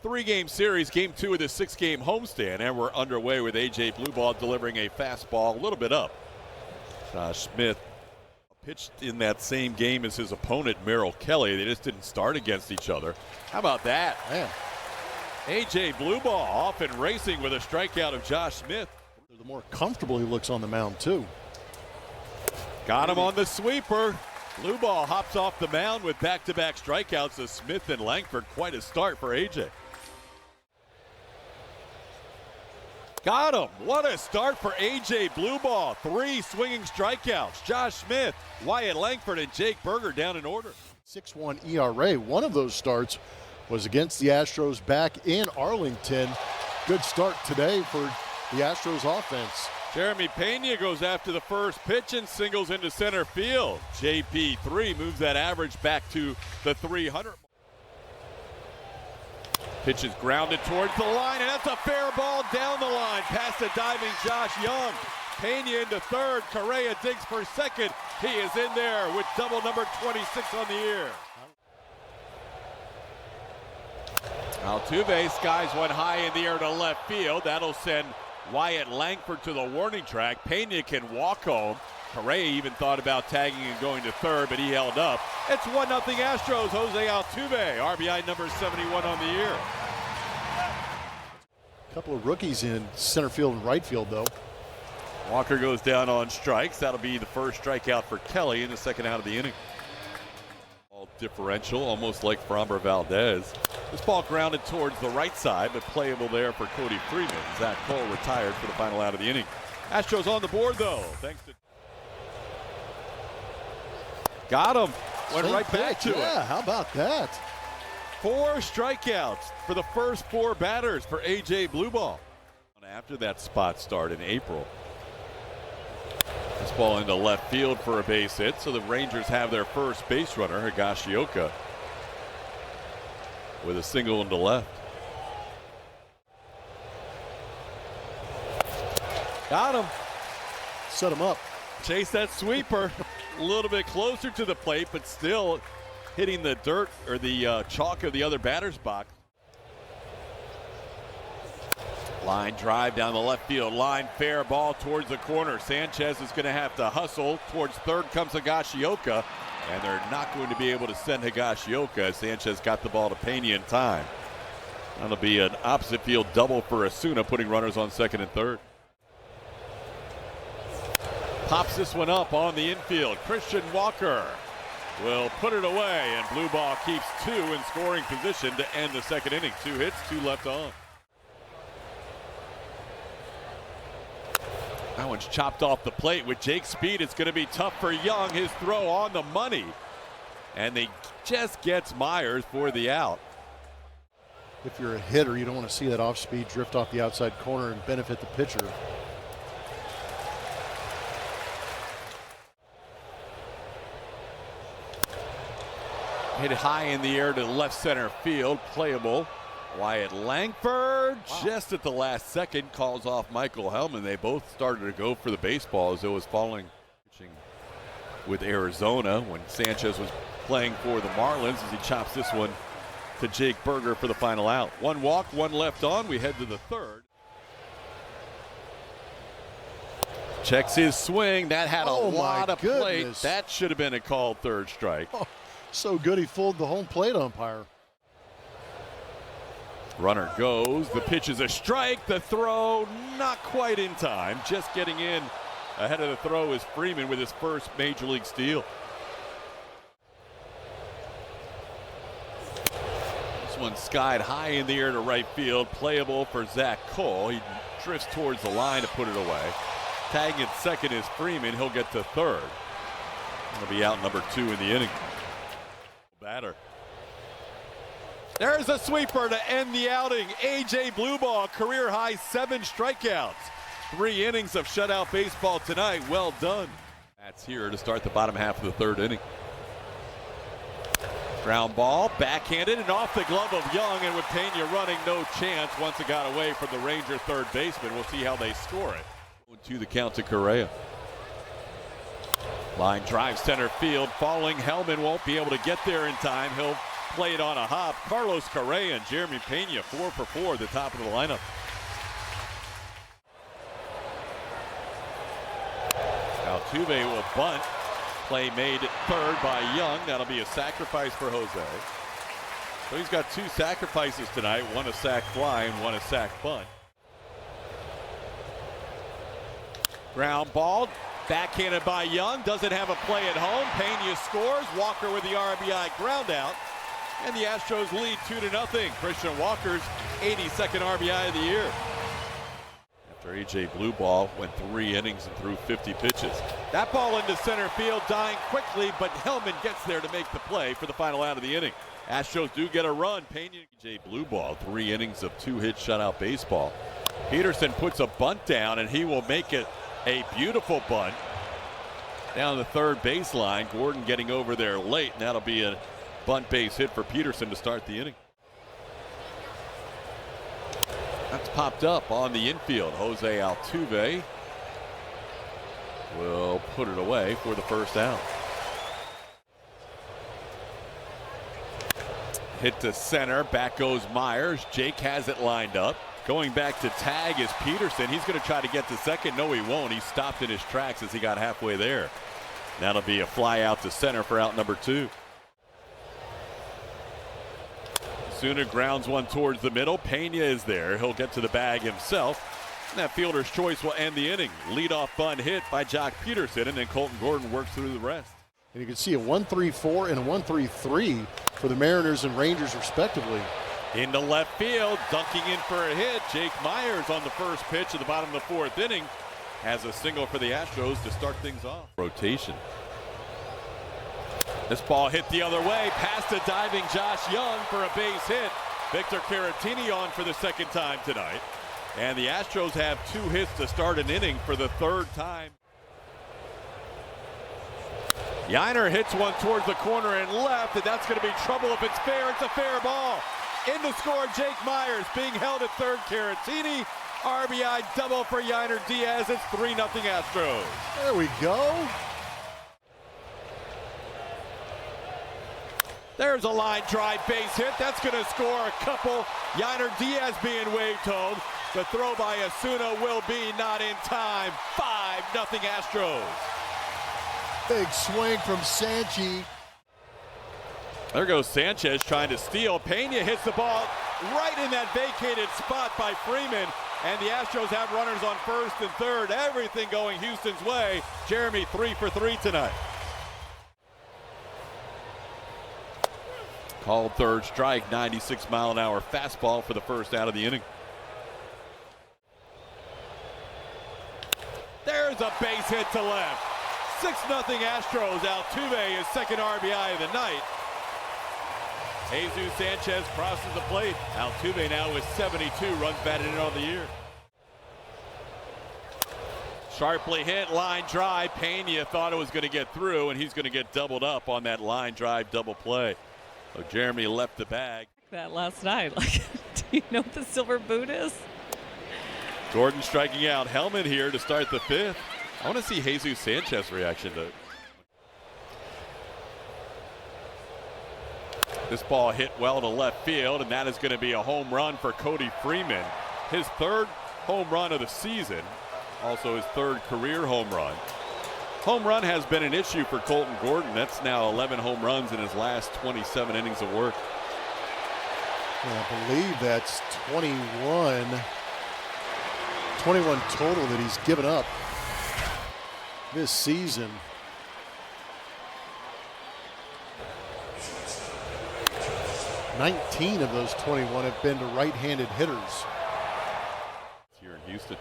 Three-game series, game 2 of the 6-game homestand, and we're underway with A.J. Blubaugh delivering a fastball a little bit up. Josh Smith pitched in that same game as his opponent, Merrill Kelly. They just didn't start against each other. How about that? Man. A.J. Blubaugh off and racing with a strikeout of Josh Smith. The more comfortable he looks on the mound, too. Got him on the sweeper. Blubaugh hops off the mound with back-to-back strikeouts of Smith and Langford. Quite a start for A.J. Got him. What a start for A.J. Blubaugh. 3 swinging strikeouts. Josh Smith, Wyatt Langford, and Jake Berger down in order. 6.1 ERA. One of those starts was against the Astros back in Arlington. Good start today for the Astros offense. Jeremy Pena goes after the first pitch and singles into center field. JP3 moves that average back to the 300. Pitch is grounded towards the line, and that's a fair ball down the line past the diving Josh Young. Pena into third. Correa digs for second. He is in there with double number 26 on the year. Altuve skies one high in the air to left field. That'll send Wyatt Langford to the warning track. Pena can walk home. Correa even thought about tagging and going to third, but he held up. It's 1-0 Astros. Jose Altuve, RBI number 71 on the year. A couple of rookies in center field and right field, though. Walker goes down on strikes. That'll be the first strikeout for Kelly in the second out of the inning. All differential, almost like Framber Valdez. This ball grounded towards the right side, but playable there for Cody Freeman. Zach Cole retired for the final out of the inning. Astros on the board, though, thanks to... Got him. Went right back to it. Yeah, how about that? 4 strikeouts for the first 4 batters for A.J. Blubaugh. After that spot start in April. This ball into left field for a base hit, so the Rangers have their first base runner, Higashioka, with a single into left. Got him. Set him up. Chase that sweeper. A little bit closer to the plate, but still hitting the dirt or the chalk of the other batter's box. Line drive down the left field line. Fair ball towards the corner. Sanchez is going to have to hustle. Towards third comes Higashioka, and they're not going to be able to send Higashioka. Sanchez got the ball to Pena in time. That'll be an opposite field double for Asuna, putting runners on second and third. Pops this one up on the infield. Christian Walker will put it away, and Blubaugh keeps 2 in scoring position to end the second inning. 2 hits, 2 left on. That one's chopped off the plate with Jake Speed. It's going to be tough for Young. His throw on the money, and they just gets Myers for the out. If you're a hitter, you don't want to see that off-speed drift off the outside corner and benefit the pitcher. Hit high in the air to left center field, playable. Wyatt Langford, just at the last second, calls off Michael Hellman. They both started to go for the baseball as it was falling. Pitching with Arizona when Sanchez was playing for the Marlins as he chops this one to Jake Berger for the final out. 1 walk, 1 left on. We head to the third. Checks his swing. That had a lot of plate. That should have been a called third strike. Oh, so good he fooled the home plate umpire. Runner goes. The pitch is a strike. The throw not quite in time. Just getting in ahead of the throw is Freeman with his first major league steal. This one skied high in the air to right field. Playable for Zach Cole. He drifts towards the line to put it away. Tagging at second is Freeman. He'll get to third. He'll be out number 2 in the inning. Batter. There's a sweeper to end the outing. A.J. Blubaugh, career high 7 strikeouts. 3 innings of shutout baseball tonight. Well done. That's here to start the bottom half of the third inning. Ground ball, backhanded and off the glove of Young, and with Pena running, no chance once it got away from the Ranger third baseman. We'll see how they score it. 2 the count to Correa. Line drive center field, falling. Hellman won't be able to get there in time. He'll plate on a hop. Carlos Correa and Jeremy Pena 4 for 4 at the top of the lineup. Altuve will bunt. Play made at third by Young. That'll be a sacrifice for Jose. So he's got 2 sacrifices tonight, 1 a sac fly and 1 a sac bunt. Ground ball, backhanded by Young, doesn't have a play at home. Pena scores, Walker with the RBI ground out, and the Astros lead 2-0. Christian Walker's 82nd RBI of the year. After A.J. Blubaugh went 3 innings and threw 50 pitches. That ball into center field, dying quickly, but Hellman gets there to make the play for the final out of the inning. Astros do get a run. Pena, A.J. Blubaugh, 3 innings of 2-hit shutout baseball. Peterson puts a bunt down, and he will make it a beautiful bunt down the third baseline. Gordon getting over there late, and that'll be a bunt base hit for Peterson to start the inning. That's popped up on the infield. Jose Altuve will put it away for the first out. Hit to center, back goes Myers. Jake has it lined up. Going back to tag is Peterson. He's going to try to get to second. No, he won't. He stopped in his tracks as he got halfway there. That'll be a fly out to center for out number 2. Osuna grounds one towards the middle. Pena is there. He'll get to the bag himself. And that fielder's choice will end the inning. Leadoff bunt hit by Jock Peterson, and then Colton Gordon works through the rest. And you can see a 1-3-4 and a 1-3-3 for the Mariners and Rangers respectively. Into left field, dunking in for a hit. Jake Myers on the first pitch at the bottom of the 4th inning has a single for the Astros to start things off. Rotation. This ball hit the other way, past a diving Josh Young for a base hit. Victor Caratini on for the 2nd time tonight. And the Astros have 2 hits to start an inning for the 3rd time. Yiner hits one towards the corner and left, and that's going to be trouble if it's fair. It's a fair ball. In to score, Jake Myers being held at third. Caratini, RBI double for Yiner Diaz. It's 3-0 Astros. There we go. There's a line drive base hit. That's going to score a couple. Yiner Diaz being waved home. The throw by Osuna will be not in time. 5-0 Astros. Big swing from Sanchi. There goes Sanchez trying to steal. Pena hits the ball right in that vacated spot by Freeman. And the Astros have runners on first and third. Everything going Houston's way. Jeremy 3 for 3 tonight. Called third strike, 96-mile-an-hour fastball for the first out of the inning. There's a base hit to left. 6-0 Astros. Altuve his 2nd RBI of the night. Jesus Sanchez crosses the plate. Altuve now with 72 runs batted in on the year. Sharply hit, line drive. Pena thought it was going to get through, and he's going to get doubled up on that line drive double play. So Jeremy left the bag. That last night, like, do you know what the silver boot is? Gordon striking out. Hellman here to start the 5th. I want to see Jesus Sanchez's reaction to it. This ball hit well to left field, and that is going to be a home run for Cody Freeman. His 3rd home run of the season, also his 3rd career home run. Home run has been an issue for Colton Gordon. That's now 11 home runs in his last 27 innings of work. I believe that's 21 total that he's given up this season. $19 of those 21 have been to right-handed hitters. Here in Houston.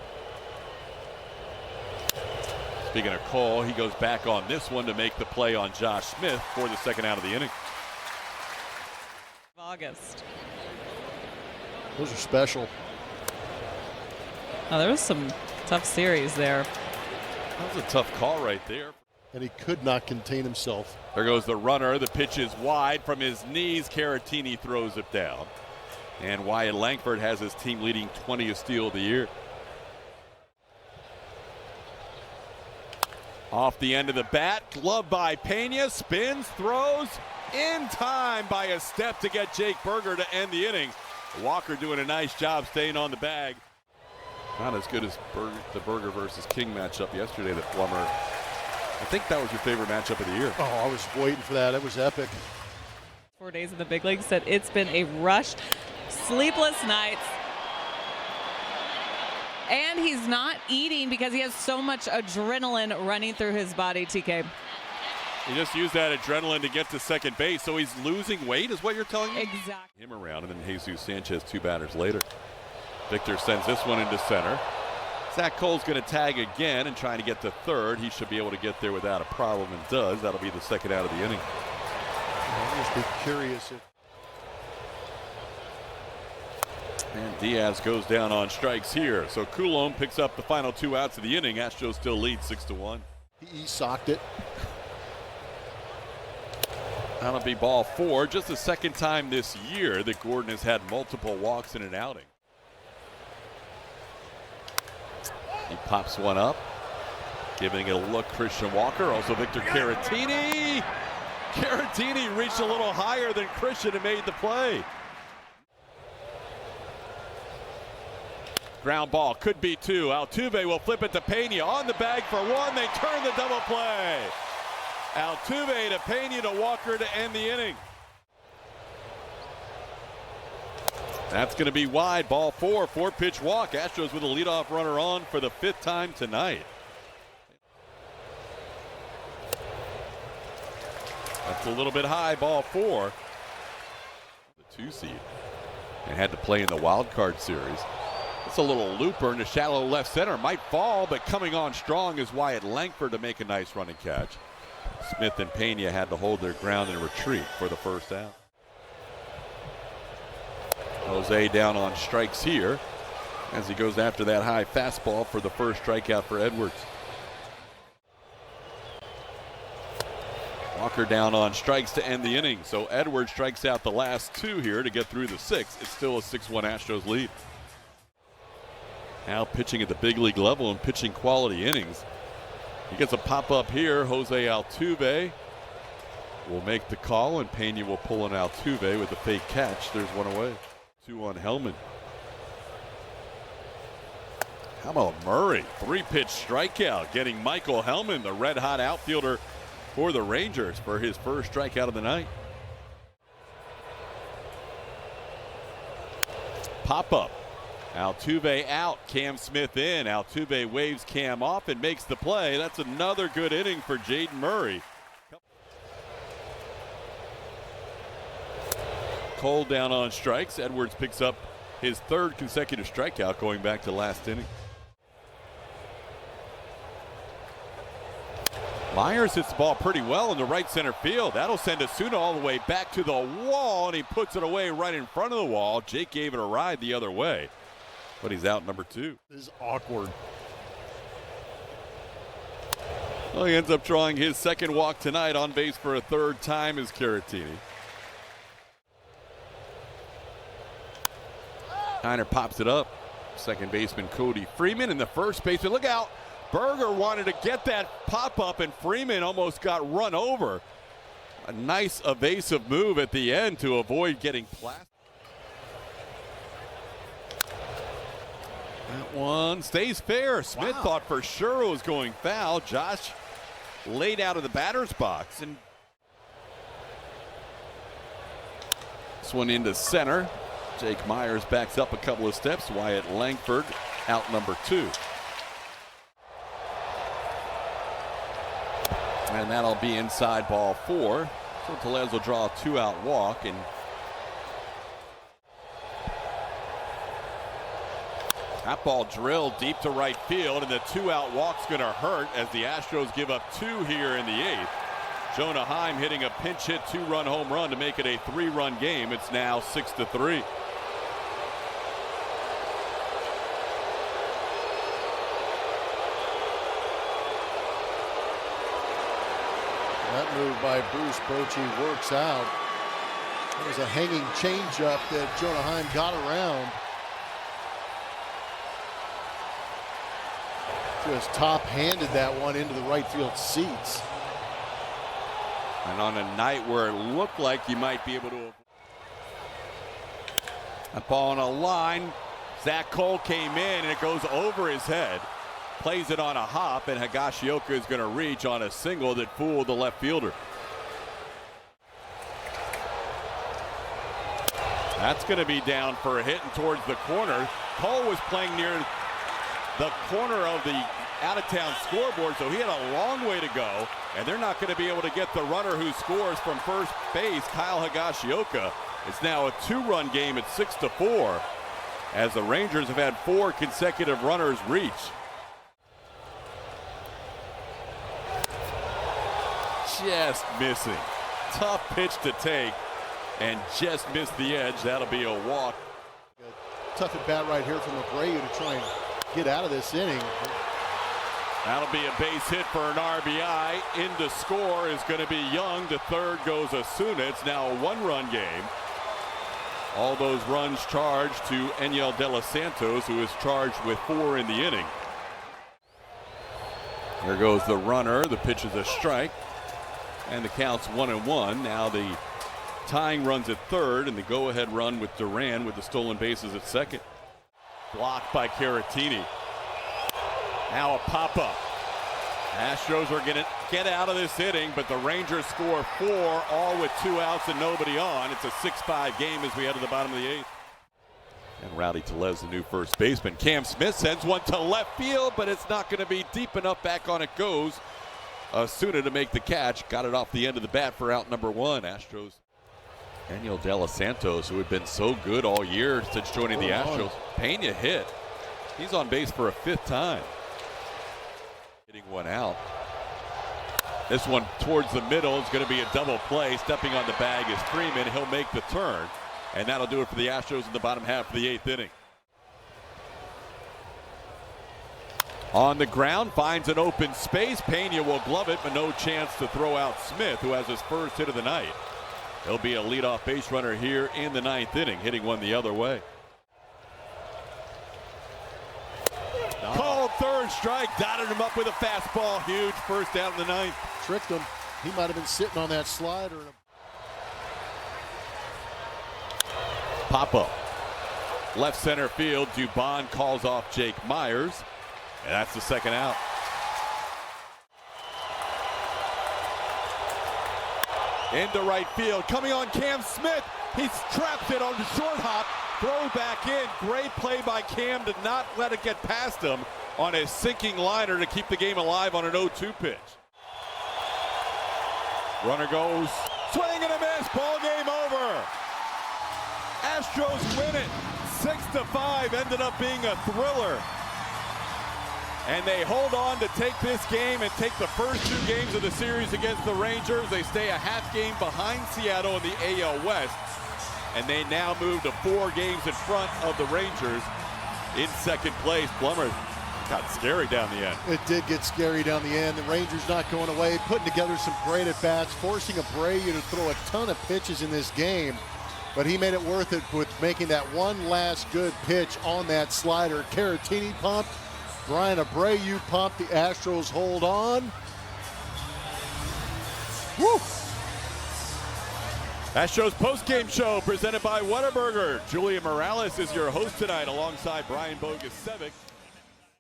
Speaking of Cole, he goes back on this one to make the play on Josh Smith for the 2nd out of the inning. August. Those are special. Oh, there was some tough series there. That was a tough call right there. And he could not contain himself. There goes the runner. The pitch is wide from his knees. Caratini throws it down. And Wyatt Langford has his team leading 20th steal of the year. Off the end of the bat, gloved by Pena, spins, throws, in time by a step to get Jake Berger to end the inning. Walker doing a nice job staying on the bag. Not as good as the Berger versus King matchup yesterday that Plummer, I think that was your favorite matchup of the year. Oh, I was waiting for that. It was epic. 4 days in the big leagues said it's been a rush, sleepless nights. And he's not eating because he has so much adrenaline running through his body, TK. He just used that adrenaline to get to second base, so he's losing weight is what you're telling me? Exactly. Him around, and then Jesus Sanchez 2 batters later. Victor sends this one into center. Zach Cole's going to tag again and trying to get to third. He should be able to get there without a problem and does. That'll be the second out of the inning. I'll just be curious if And Diaz goes down on strikes here. So Coulomb picks up the final 2 outs of the inning. Astros still lead 6-1. he socked it. That'll be ball 4. Just the second time this year that Gordon has had multiple walks in an outing. He pops one up, giving it a look. Christian Walker, also Victor Caratini. Caratini reached a little higher than Christian and made the play. Ground ball, could be 2. Altuve will flip it to Pena on the bag for 1. They turn the double play. Altuve to Pena to Walker to end the inning. That's going to be wide, ball 4, 4-pitch walk. Astros with a leadoff runner on for the 5th time tonight. That's a little bit high, ball 4. The 2 seed. They had to play in the wild card series. It's a little looper into shallow left center. Might fall, but coming on strong is Wyatt Langford to make a nice running catch. Smith and Pena had to hold their ground and retreat for the first out. Jose down on strikes here as he goes after that high fastball for the first strikeout for Edwards. Walker down on strikes to end the inning. So Edwards strikes out the last 2 here to get through the 6th. It's still a 6-1 Astros lead. Now pitching at the big league level and pitching quality innings. He gets a pop-up here. Jose Altuve will make the call, and Pena will pull an Altuve with a fake catch. There's one away. 2 on Hellman. How about Murray? 3-pitch strikeout, getting Michael Hellman, the red-hot outfielder for the Rangers, for his first strikeout of the night. Pop-up. Altuve out, Cam Smith in. Altuve waves Cam off and makes the play. That's another good inning for Jaden Murray. Cole down on strikes. Edwards picks up his 3rd consecutive strikeout going back to last inning. Myers hits the ball pretty well in the right center field. That'll send Osuna all the way back to the wall, and he puts it away right in front of the wall. Jake gave it a ride the other way, but he's out number 2. This is awkward. Well, he ends up drawing his 2nd walk tonight. On base for a 3rd time is Caratini. Kiner pops it up. Second baseman Cody Freeman, and the first baseman, look out. Berger wanted to get that pop-up, and Freeman almost got run over. A nice evasive move at the end to avoid getting plastic. That one stays fair. Smith thought for sure it was going foul. Josh laid out of the batter's box, and this one into center. Jake Myers backs up a couple of steps. Wyatt Langford out number 2. And that'll be inside ball 4. So Tellez will draw a 2-out walk, and that ball drilled deep to right field, and the 2-out walk's going to hurt as the Astros give up 2 here in the 8th. Jonah Heim hitting a pinch hit 2-run home run to make it a 3-run game. It's now 6-3. That move by Bruce Bochy works out. There was a hanging changeup that Jonah Heim got around. Just top-handed that one into the right field seats. And on a night where it looked like you might be able to. A ball on a line. Zach Cole came in and it goes over his head. Plays it on a hop, and Higashioka is going to reach on a single that fooled the left fielder. That's going to be down for a hit and towards the corner. Cole was playing near the corner of the out-of-town scoreboard, so he had a long way to go, and they're not going to be able to get the runner who scores from first base, Kyle Higashioka. It's now a 2-run game at 6-4, as the Rangers have had 4 consecutive runners reach. Just missing. Tough pitch to take, and just missed the edge. That'll be a walk. Tough at bat right here from Abreu to try and get out of this inning. That'll be a base hit for an RBI. In to score is going to be Young. To third goes Osuna. It's now a 1-run game. All those runs charged to Enyel De Los Santos, who is charged with 4 in the inning. There goes the runner. The pitch is a strike. And the count's 1-1. Now the tying runs at third, and the go-ahead run with Duran with the stolen bases at second. Blocked by Caratini. Now a pop-up. Astros are going to get out of this inning, but the Rangers score 4, all with 2 outs and nobody on. It's a 6-5 game as we head to the bottom of the 8th. And Rowdy Tellez, the new first baseman. Cam Smith sends one to left field, but it's not going to be deep enough. Back on it goes. Osuna to make the catch. Got it off the end of the bat for out number 1. Astros. Enyel De Los Santos, who had been so good all year since joining the Astros. Pena hit. He's on base for a 5th time. Hitting one out. This one towards the middle is going to be a double play. Stepping on the bag is Freeman. He'll make the turn. And that'll do it for the Astros in the bottom half of the 8th inning. On the ground, finds an open space. Pena will glove it, but no chance to throw out Smith, who has his first hit of the night. He'll be a leadoff base runner here in the 9th inning, hitting one the other way. Called third strike, dotted him up with a fastball. Huge first down in the 9th. Tricked him. He might have been sitting on that slider. Pop-up. Left center field, Dubon calls off Jake Myers. And that's the second out. Into right field, coming on Cam Smith. He's trapped it on the short hop. Throw back in. Great play by Cam to not let it get past him on a sinking liner to keep the game alive on an 0-2 pitch. Runner goes, swing and a miss. Ball game over. Astros win it. 6-5. Ended up being a thriller. And they hold on to take this game and take the first 2 games of the series against the Rangers. They stay a half game behind Seattle in the AL West. And they now move to 4 games in front of the Rangers in second place. Plummer got scary down the end. It did get scary down the end. The Rangers not going away, putting together some great at-bats, forcing Abreu to throw a ton of pitches in this game. But he made it worth it with making that one last good pitch on that slider. Caratini pumped. Brian Abreu pumped. The Astros hold on. Woo! Astros postgame show presented by Whataburger. Julia Morales is your host tonight alongside Brian Bogusevic.